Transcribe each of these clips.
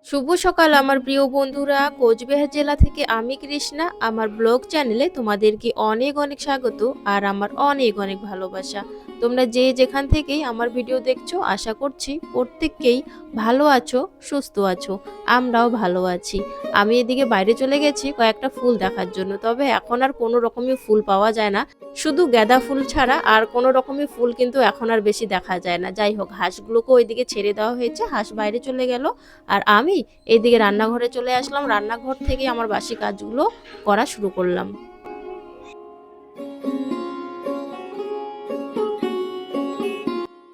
শুভ সকাল আমার প্রিয় বন্ধুরা, কোচবিহার জেলা থেকে আমি কৃষ্ণা। আমার ব্লগ চ্যানেলে তোমাদেরকে অনেক অনেক স্বাগত আর আমার অনেক অনেক ভালোবাসা। তোমরা যে যেখান থেকেই আমার ভিডিও দেখছো, আশা করছি প্রত্যেককেই ভালো আছো, সুস্থ আছো। আমরাও ভালো আছি। আমি এদিকে বাইরে চলে গেছি কয়েকটা ফুল দেখার জন্য, তবে এখন আর কোনো রকমের ফুল পাওয়া যায় না। শুধু গাঁদা ফুল ছাড়া আর কোনো রকমের ফুল কিন্তু এখন আর বেশি দেখা যায় না। যাই হোক, হাঁসগুলোকে ওইদিকে ছেড়ে দেওয়া হয়েছে, হাঁস বাইরে চলে গেল। আর আমি এইদিকে রান্নাঘরে চলে আসলাম। রান্নাঘর থেকে আমার বাসি কাজগুলো করা শুরু করলাম।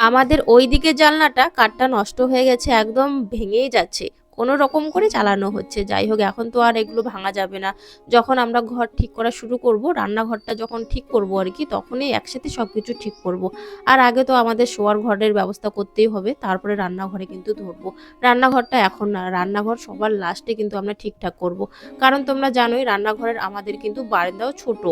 আমাদের ওইদিকে জানলাটা কাঠটা নষ্ট হয়ে গেছে, একদম ভেঙেই যাচ্ছে, কোনো রকম করে চালানো হচ্ছে। যাই হোক, এখন তো আর এগুলো ভাঙা যাবে না। যখন আমরা ঘর ঠিক করা শুরু করব, রান্নাঘরটা যখন ঠিক করব আর কি, তখনই একসাথে সবকিছু ঠিক করব। আর আগে তো আমাদের শোয়ার ঘরের ব্যবস্থা করতেই হবে, তারপরে রান্নাঘরে কিন্তু ধরবো। রান্নাঘরটা এখন না, রান্নাঘর সবার লাস্টে কিন্তু আমরা ঠিকঠাক করব। কারণ তোমরা জানোই রান্নাঘরের আমাদের কিন্তু বারান্দাও ছোট,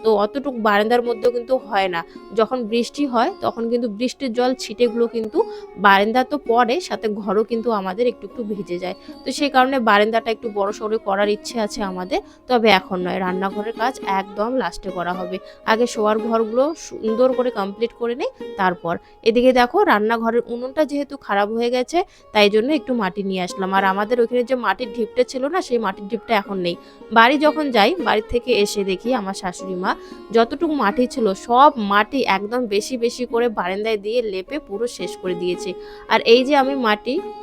তো অতটুকু বারান্দার মধ্যেও কিন্তু হয় না। যখন বৃষ্টি হয় তখন কিন্তু বৃষ্টির জল ছিটেগুলো কিন্তু বারান্দা তো পড়ে, সাথে ঘরও কিন্তু আমাদের একটু একটু ভিজে যায়। তো সেই কারণে বারান্দাটা একটু বড় সড়ো করার ইচ্ছে আছে আমাদের, তবে এখন নয়, রান্নাঘরের কাজ একদম লাস্টে করা হবে। আগে শোয়ার ঘরগুলো সুন্দর করে কমপ্লিট করে নেই, তারপর। এদিকে দেখো, রান্নাঘরের উনুনটা যেহেতু খারাপ হয়ে গেছে, তাই জন্য একটু মাটি নিয়ে আসলাম। আর আমাদের ওইখানে যে মাটির ঢিপটা ছিল না, সেই মাটির ঢিপটা এখন নেই। বাড়ি যখন যাই, বাড়ি থেকে এসে দেখি আমার শাশুড়ি মা যতটুকু মাটি ছিল সব মাটি একদম বেশি বেশি করে বারান্দায় দিয়ে লেপে পুরো শেষ করে দিয়েছে। আর এই যে আমি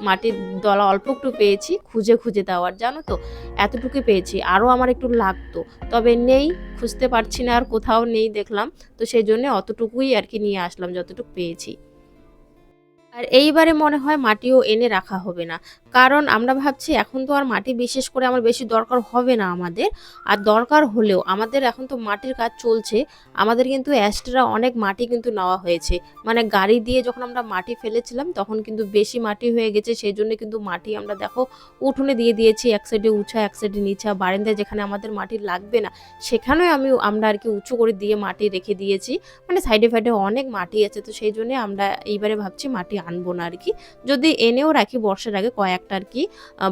মাটির দলা অল্প একটু পেয়েছি খুঁজে খুঁজে দেওয়ার, জানো তো, এতটুকু পেয়েছি, আরও আমার একটু লাগতো, তবে নেই, খুঁজতে পারছি না, আর কোথাও নেই দেখলাম। তো সেই জন্য অতটুকুই আর কি নিয়ে আসলাম যতটুকু পেয়েছি। আর এইবারে মনে হয় মাটিও এনে রাখা হবে না, কারণ আমরা ভাবছি এখন তো আর মাটি বিশেষ করে আমার বেশি দরকার হবে না আমাদের। আর দরকার হলেও আমাদের এখন তো মাটির কাজ চলছে, আমাদের কিন্তু এক্সট্রা অনেক মাটি কিন্তু নেওয়া হয়েছে। মানে গাড়ি দিয়ে যখন আমরা মাটি ফেলেছিলাম তখন কিন্তু বেশি মাটি হয়ে গেছে, সেই জন্য কিন্তু মাটি আমরা দেখো উঠোনে দিয়ে দিয়েছি, এক সাইডে উঁচা এক সাইডে নিচা। বারান্দায় যেখানে আমাদের মাটি লাগবে না সেখানেও আমরা আর কি উঁচু করে দিয়ে মাটি রেখে দিয়েছি। মানে সাইডে ফাইডে অনেক মাটি আছে, তো সেই জন্য আমরা এইবারে ভাবছি মাটি আনবো না আর কি। যদি এনেও রাখি বর্ষার আগে কয়েকটা আর কি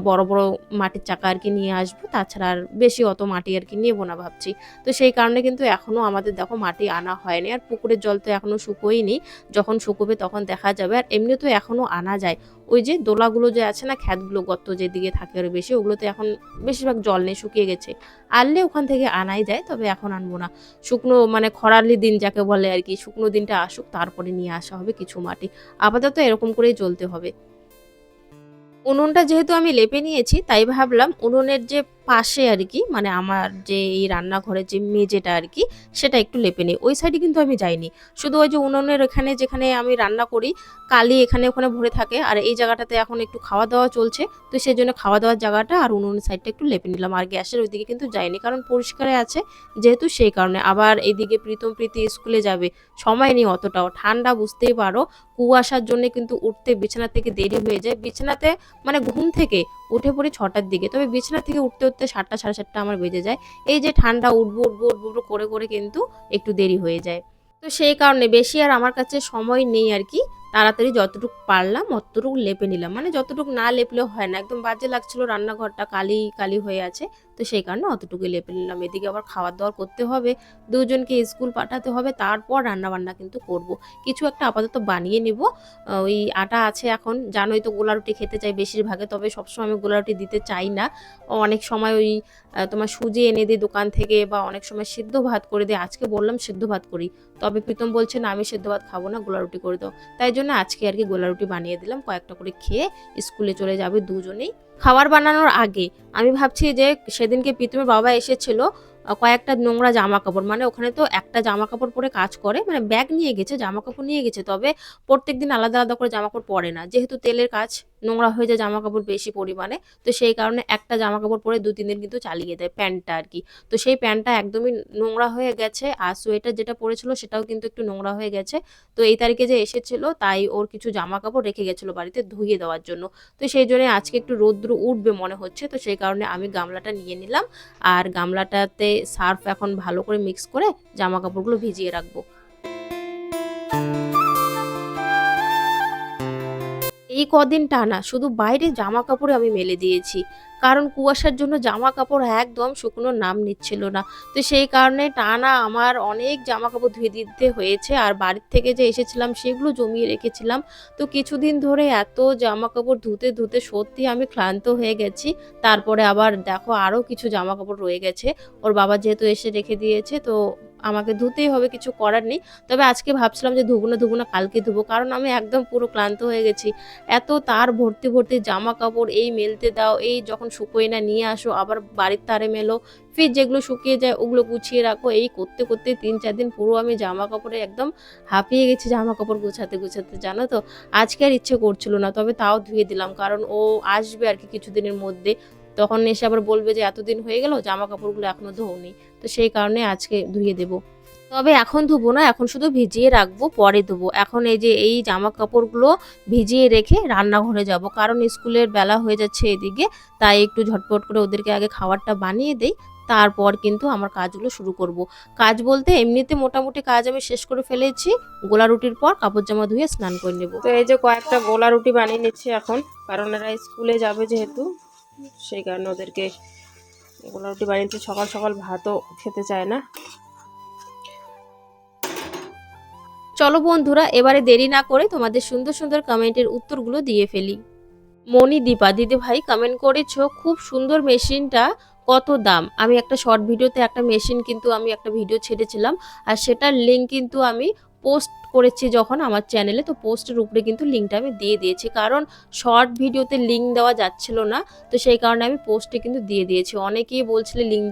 বড় বড় মাটির চাকা আর কি নিয়ে আসবো, তাছাড়া আর বেশি অত মাটি আর কি নেবো না ভাবছি। তো সেই কারণে কিন্তু এখনো আমাদের দেখো মাটি আনা হয়নি। আর পুকুরের জল তো এখনো শুকোয়নি, যখন শুকোবে তখন দেখা যাবে। আর এমনি তো এখনো আনা যায়, ওই যে দোলাগুলো যে আছে না, ক্ষেতগুলো গর্ত যেদিকে থাকে আরো বেশি, ওগুলোতে এখন বেশিরভাগ জল নেই, শুকিয়ে গেছে। আনলে ওখান থেকে আনাই যায়, তবে এখন আনবো না। শুকনো মানে খরালি দিন যাকে বলে আর কি, শুকনো দিনটা আসুক, তারপরে নিয়ে আসা হবে কিছু মাটি। আপাতত এরকম করেই চলতে হবে। উনুনটা যেহেতু আমি লেপে নিয়েছি, তাই ভাবলাম উনুনের যে পাশে আর কি, মানে আমার যে এই রান্নাঘরের যে মেঝেটা আর কি, সেটা একটু লেপে নিই। ওই সাইডে কিন্তু আমি যাইনি, শুধু ওই যে উনুনের এখানে যেখানে আমি রান্না করি, কালি এখানে ওখানে ভরে থাকে। আর এই জায়গাটাতে এখন একটু খাওয়া দাওয়া চলছে, তো সেই জন্য খাওয়া দাওয়ার জায়গাটা আর উনুনের সাইডটা একটু লেপে নিলাম। আর গ্যাসের ওইদিকে কিন্তু যাইনি, কারণ পরিষ্কারে আছে যেহেতু, সেই কারণে। আবার এইদিকে প্রীতি স্কুলে যাবে, সময় নেই অতটাও, ঠান্ডা বুঝতেই পারো। কুয়াশার জন্য কিন্তু উঠতে বিছানা থেকে দেরি হয়ে যায়। বিছানাতে মানে ঘুম থেকে উঠে পড়ি 6টার দিকে, তবে বিছানা থেকে উঠতে উঠতে 7টা সাড়ে 7টা আমার বেজে যায়। এই যে ঠান্ডা উঠবো করে করে কিন্তু একটু দেরি হয়ে যায়। তো সেই কারণে বেশি আর আমার কাছে সময় নেই আর কি। তাড়াতাড়ি যতটুকু পারলাম অতটুকু লেপে নিলাম, মানে যতটুকু না লেপলেও হয় না, একদম বাজে লাগছিল, রান্নাঘরটা কালি কালি হয়ে আছে। তো সেই কারণে অতটুকুই লেপে নিলাম। এদিকে আবার খাওয়ার দাওয়ার করতে হবে, দুজনকে স্কুল পাঠাতে হবে, তারপর রান্না বান্না কিন্তু করব। কিছু একটা আপাতত বানিয়ে নিব। ওই আটা আছে এখন, জানোই তো গোলা রুটি খেতে চাই বেশিরভাগে, তবে সবসময় আমি গোলা রুটি দিতে চাই না। অনেক সময় ওই তোমার সুজি এনে দিই দোকান থেকে, বা অনেক সময় সিদ্ধ ভাত করে দিই। আজকে বললাম সিদ্ধ ভাত করি, তবে প্রীতম বলছে না আমি সিদ্ধ ভাত খাবো না, গোলা রুটি করে দাও। তাই জন্য আজকে আর কি গোলা রুটি বানিয়ে দিলাম, কয়েকটা করে খেয়ে স্কুলে চলে যাবে দুজনেই। খাবার বানানোর আগে আমি ভাবছি যে সেদিনকে প্রীতমের বাবা এসেছিল, কয়েকটা নোংরা জামা কাপড়, মানে ওখানে তো একটা জামা কাপড় পরে কাজ করে, মানে ব্যাগ নিয়ে গেছে, জামা কাপড় নিয়ে গেছে, তবে প্রত্যেকদিন আলাদা আলাদা করে জামা কাপড় পরে না, যেহেতু তেলের কাজ, নোংরা হয়ে যায় জামা কাপড় বেশি পরিমাণে। তো সেই কারণে একটা জামা কাপড় পরে 2-3 দিন কিন্তু চালিয়ে দেয়, প্যান্টটা আর কি। তো সেই প্যান্টটা একদমই নোংরা হয়ে গেছে, আর সোয়েটার যেটা পরেছিল সেটাও কিন্তু একটু নোংরা হয়ে গেছে। তো এই তারিখে যে এসেছিল, তাই ওর কিছু জামা কাপড় রেখে গেছিলো বাড়িতে ধুয়ে দেওয়ার জন্য। তো সেই জন্য আজকে একটু রৌদ্র উঠবে মনে হচ্ছে, তো সেই কারণে আমি গামলাটা নিয়ে নিলাম। আর গামলাটাতে সার্ফ এখন ভালো করে মিক্স করে জামা কাপড়গুলো ভিজিয়ে রাখবো। এই কদিন টানা শুধু বাইরে জামা কাপড়ে আমি মেলে দিয়েছি, কারণ কুয়াশার জন্য জামা কাপড় একদম শুকনোর নাম নিচ্ছিল না। তো সেই কারণে টানা আমার অনেক জামা কাপড় ধুয়ে দিতে হয়েছে, আর বাড়ির থেকে যে এসেছিলাম সেগুলো জমিয়ে রেখেছিলাম। তো কিছুদিন ধরে এত জামা কাপড় ধুতে ধুতে সত্যি আমি ক্লান্ত হয়ে গেছি। তারপরে আবার দেখো আরও কিছু জামা কাপড় রয়ে গেছে, ওর বাবা যেহেতু এসে রেখে দিয়েছে, তো আমাকে ধুতেই হবে, কিছু করার নেই। তবে আজকে ভাবছিলাম যে ধুবো না কালকে ধুবো, কারণ আমি একদম পুরো ক্লান্ত হয়ে গেছি। এত তার ভর্তি ভর্তি জামা কাপড়, এই মেলতে দাও, এই যখন শুকোয় না নিয়ে আসো, আবার বাড়ির তারে মেলো, ফির যেগুলো শুকিয়ে যায় ওগুলো গুছিয়ে রাখো, এই করতে করতে 3-4 দিন পুরো আমি জামা কাপড়ে একদম হাঁপিয়ে গেছি জামা কাপড় গোছাতে গোছাতে, জানো তো। আজকে আর ইচ্ছে করছিল না, তবে তাও ধুয়ে দিলাম, কারণ ও আসবে আর কি কিছুদিনের মধ্যে। তখন এসে আবার বলবে যে এতদিন হয়ে গেল জামা কাপড়গুলো এখনো ধোওনি। তো সেই কারণে আজকে ধুয়ে দেবো। তবে এখন ধুবো না, এখন শুধু ভিজিয়ে রাখবো, পরে ধুবো। এখন এই যে এই জামা কাপড়গুলো ভিজিয়ে রেখে রান্নাঘরে যাব, কারণ স্কুলের বেলা হয়ে যাচ্ছে এদিকে। তাই একটু ঝটপট করে ওদেরকে আগে খাবারটা বানিয়ে দেই, তারপর কিন্তু আমার কাজগুলো শুরু করব। কাজ বলতে এমনিতে মোটামুটি কাজ আমি শেষ করে ফেলেছি। গোলা রুটির পর কাপড় জামা ধুয়ে স্নান করে নেব। তো এই যে কয়েকটা গোলা রুটি বানিয়ে নিচ্ছি এখন, কারণ এরা স্কুলে যাবে যেহেতু, সেই কারণে ওদেরকে গোলা রুটি বানিয়েছি। সকাল সকাল ভাতও খেতে চায় না। চলো বন্ধুরা, এবারে দেরি না করে তোমাদের সুন্দর সুন্দর কমেন্টের উত্তরগুলো দিয়ে ফেলি। মণিদীপা দিদি ভাই কমেন্ট করেছো, খুব সুন্দর মেশিনটা, কত দাম? আমি একটা শর্ট ভিডিওতে একটা মেশিন কিন্তু আমি একটা ভিডিও ছেড়েছিলাম, আর সেটার লিঙ্ক কিন্তু আমি পোস্ট করেছি যখন আমার চ্যানেলে, তো পোস্টের উপরে কিন্তু লিঙ্কটা আমি দিয়ে দিয়েছি, কারণ শর্ট ভিডিওতে লিঙ্ক দেওয়া যাচ্ছিল না। তো সেই কারণে আমি পোস্টে কিন্তু দিয়ে দিয়েছি। অনেকেই বলছিলে লিঙ্ক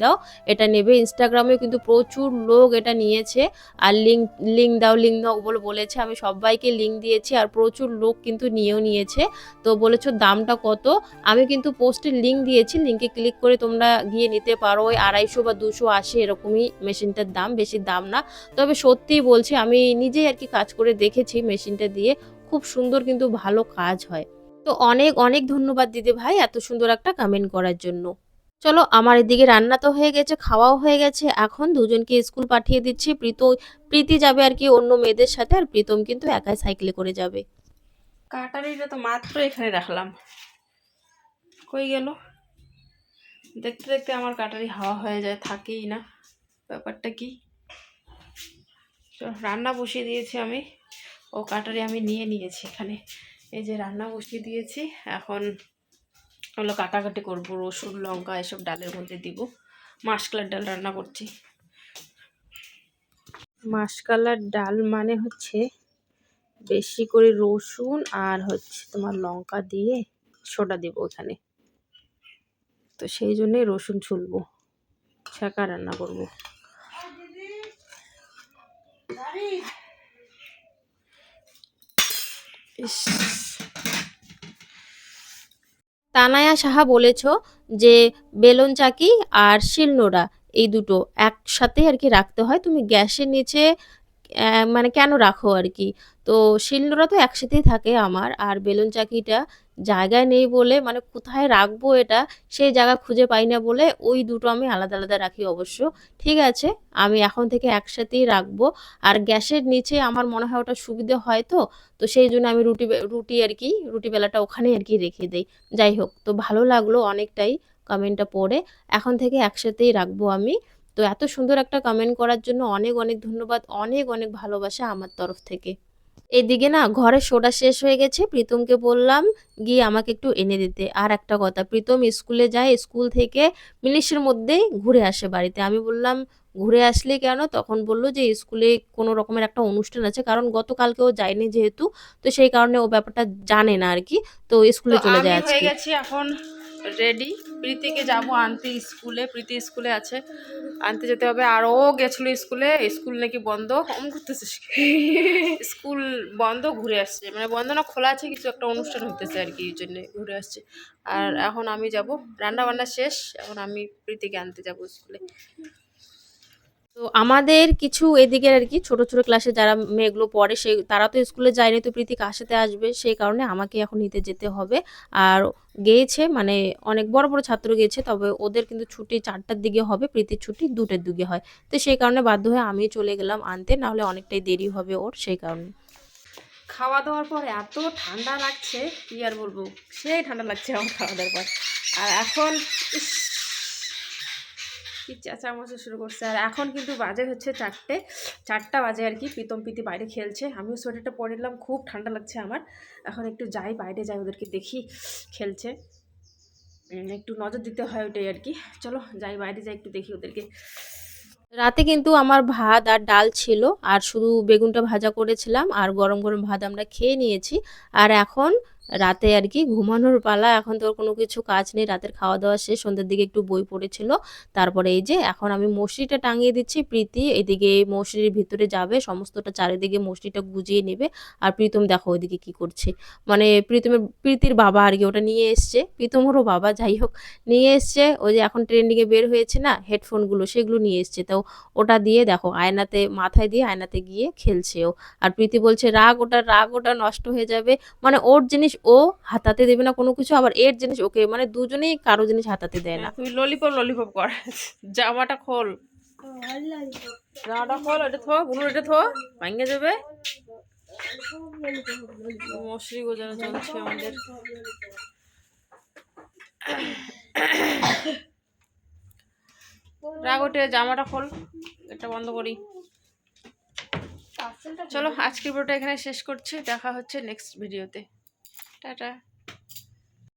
দাও, এটা নেবে। ইনস্টাগ্রামেও কিন্তু প্রচুর লোক এটা নিয়েছে, আর লিঙ্ক দাও বলে বলেছে। আমি সবাইকে লিঙ্ক দিয়েছি, আর প্রচুর লোক কিন্তু নিয়েও নিয়েছে। তো বলেছো দামটা কত? আমি কিন্তু পোস্টের লিঙ্ক দিয়েছি, লিঙ্কে ক্লিক করে তোমরা গিয়ে নিতে পারো। ওই 250 বা 280 এরকমই মেশিনটার দাম, বেশি দাম না। তবে সত্যিই বলছি, আমি নিজেই আর কি কাজ করে দেখেছি মেশিনটা দিয়ে, খুব সুন্দর কিন্তু ভালো কাজ হয়। তো অনেক অনেক ধন্যবাদ দিদি ভাই এত সুন্দর একটা কমেন্ট করার জন্য। চলো, আমার এদিকে রান্না তো হয়ে গেছে, খাওয়াও হয়ে গেছে, এখন দুজনকে স্কুল পাঠিয়ে দিচ্ছি। প্রীতি যাবে আর কি অন্য মেয়েদের সাথে, আর প্রীতম কিন্তু একাই সাইকেলে করে যাবে। কাটারিটা তো মাত্র এখানে রাখলাম, কই গেল? দেখতে দেখতে আমার কাটারি হাওয়া হয়ে যায়, থাকেই না, ব্যাপারটা কি? রান্না বসিয়ে দিয়েছি আমি, ও কাটারি আমি নিয়ে নিয়েছি এখানে। এই যে রান্না বসিয়ে দিয়েছি, এখন হলো কাটাকাটি করবো, রসুন লঙ্কা এসব ডালের মধ্যে দিব। মাসকলার ডাল রান্না করছি। মাসকলার ডাল মানে হচ্ছে বেশি করে রসুন আর হচ্ছে তোমার লঙ্কা দিয়ে সোডা দেব এখানে, তো সেই জন্যই রসুন ছুলবো, ছাকা রান্না করবো। তানায়া সাহা বলেছ যে বেলুন চাকি আর শিলনোড়া এই দুটো একসাথে আর কি রাখতে হয়, তুমি গ্যাসের নিচে মানে কেন রাখো আর কি? তো শিলনোড়া তো একসাথেই থাকে আমার, আর বেলুন চাকিটা জায়গায় নেই বলে, মানে কোথায় রাখবো এটা সেই জায়গা খুঁজে পাই না বলে ওই দুটো আমি আলাদা আলাদা রাখি অবশ্য। ঠিক আছে, আমি এখন থেকে একসাথেই রাখবো। আর গ্যাসের নিচে আমার মনে হয় ওটা সুবিধে হয়, তো তো সেই জন্য আমি রুটি আর কি রুটি বেলাটা ওখানেই আর কি রেখে দেই। যাই হোক, তো ভালো লাগলো অনেকটাই কমেন্টটা পড়ে, এখন থেকে একসাথেই রাখবো আমি। তো এত সুন্দর একটা কমেন্ট করার জন্য অনেক অনেক ধন্যবাদ, অনেক অনেক ভালোবাসা আমার তরফ থেকে। এদিকে না ঘরে সোডা শেষ হয়ে গেছে, প্রীতমকে বললাম গিয়ে আমাকে একটু এনে দিতে। আর একটা কথা, প্রীতম স্কুলে যায়, স্কুল থেকে মিনিটের মধ্যেই ঘুরে আসে বাড়িতে। আমি বললাম ঘুরে আসলে কেন? তখন বললো যে স্কুলে কোনো রকমের একটা অনুষ্ঠান আছে, কারণ গতকালকে ও যায়নি যেহেতু, তো সেই কারণে ও ব্যাপারটা জানে না আর কি, তো স্কুলে চলে যায় আজকে। হয়ে গেছি এখন রেডি, প্রীতিকে যাবো আনতে স্কুলে, প্রীতি স্কুলে আছে, আনতে যেতে হবে। আর ও গেছিলো স্কুলে, স্কুল নাকি বন্ধ, করতেছে স্কুল বন্ধ, ঘুরে আসছে, মানে বন্ধ না খোলা আছে, কিছু একটা অনুষ্ঠান হইতেছে আর কি, এই জন্য ঘুরে আসছে। আর এখন আমি যাব, রান্না বান্না শেষ, এখন আমি প্রীতিকে আনতে যাব স্কুলে। তো আমাদের কিছু এদিকের আর কি ছোট ছোট ক্লাসে যারা মেয়েগুলো পড়ে, সেই তারা তো স্কুলে যায়নি, তো প্রীতি কার সাথে আসবে, সেই কারণে আমাকে এখন নিতে যেতে হবে। আর গিয়েছে মানে অনেক বড় বড় ছাত্র গিয়েছে, তবে ওদের কিন্তু ছুটি 4টার দিকে হবে, প্রীতির ছুটি 2টার দিকে হয়। তো সেই কারণে বাধ্য হয়ে আমি চলে গেলাম আনতে, নাহলে অনেকটাই দেরি হবে ওর, সেই কারণে। খাওয়া দাওয়ার পর এত ঠান্ডা লাগছে কি আর বলবো, সেই ঠান্ডা লাগছে আমার খাওয়া দাওয়ার পর। আর এখন ইস, কি চেঁচামেচি শুরু করছে। আর এখন কিন্তু বাজে হচ্ছে 4টা বাজে আর কি। প্রীতম প্রীতি বাইরে খেলছে, আমিও সোয়েটারটা পরে নিলাম, খুব ঠান্ডা লাগছে আমার। এখন একটু যাই বাইরে, যাই ওদেরকে দেখি খেলছে, একটু নজর দিতে হয় ওটাই আর কি। চলো যাই বাইরে, যাই একটু দেখি ওদেরকে। রাতে কিন্তু আমার ভাত আর ডাল ছিল, আর শুধু বেগুনটা ভাজা করেছিলাম, আর গরম গরম ভাত আমরা খেয়ে নিয়েছি। আর এখন রাতে আর কি ঘুমানোর পালা। এখন তো কোনো কিছু কাজ নেই, রাতের খাওয়া দাওয়া শেষ, সন্ধ্যের দিকে একটু বই পড়েছিল। তারপরে এই যে এখন আমি মশারিটা টাঙিয়ে দিচ্ছি, প্রীতি এদিকে মশারির ভিতরে যাবে, সমস্তটা চারিদিকে মশারিটা গুজিয়ে নেবে। আর প্রীতম দেখো ওইদিকে কি করছে, মানে প্রীতির বাবা আর কি ওটা নিয়ে এসছে, প্রীতমেরও বাবা যাই হোক নিয়ে এসছে। ওই যে এখন ট্রেন্ডিংয়ে বের হয়েছে না হেডফোনগুলো, সেগুলো নিয়ে এসছে। তো ওটা দিয়ে দেখো আয়নাতে মাথায় দিয়ে আয়নাতে গিয়ে খেলছে ও। আর প্রীতি বলছে রাগ ওটা নষ্ট হয়ে যাবে, মানে ওর জিনিস ও হাতাতে দেবে না কোনো কিছু, আবার এর জিনিস ওকে, মানে দুজনেই কারো জিনিস হাতাতে দেয় না। তুই ললিপপ কর, জামাটা খোল, জামাটা খোল, এটা থো বুনু, এটা থো ভাঙে যাবে। মশারি গোজানো চলছে আমাদের। রাগ ওঠে, জামাটা খোল, এটা বন্ধ করি। চলো আজকের ভিডিওটা এখানে শেষ করছি, দেখা হচ্ছে নেক্সট ভিডিওতে, টাটা।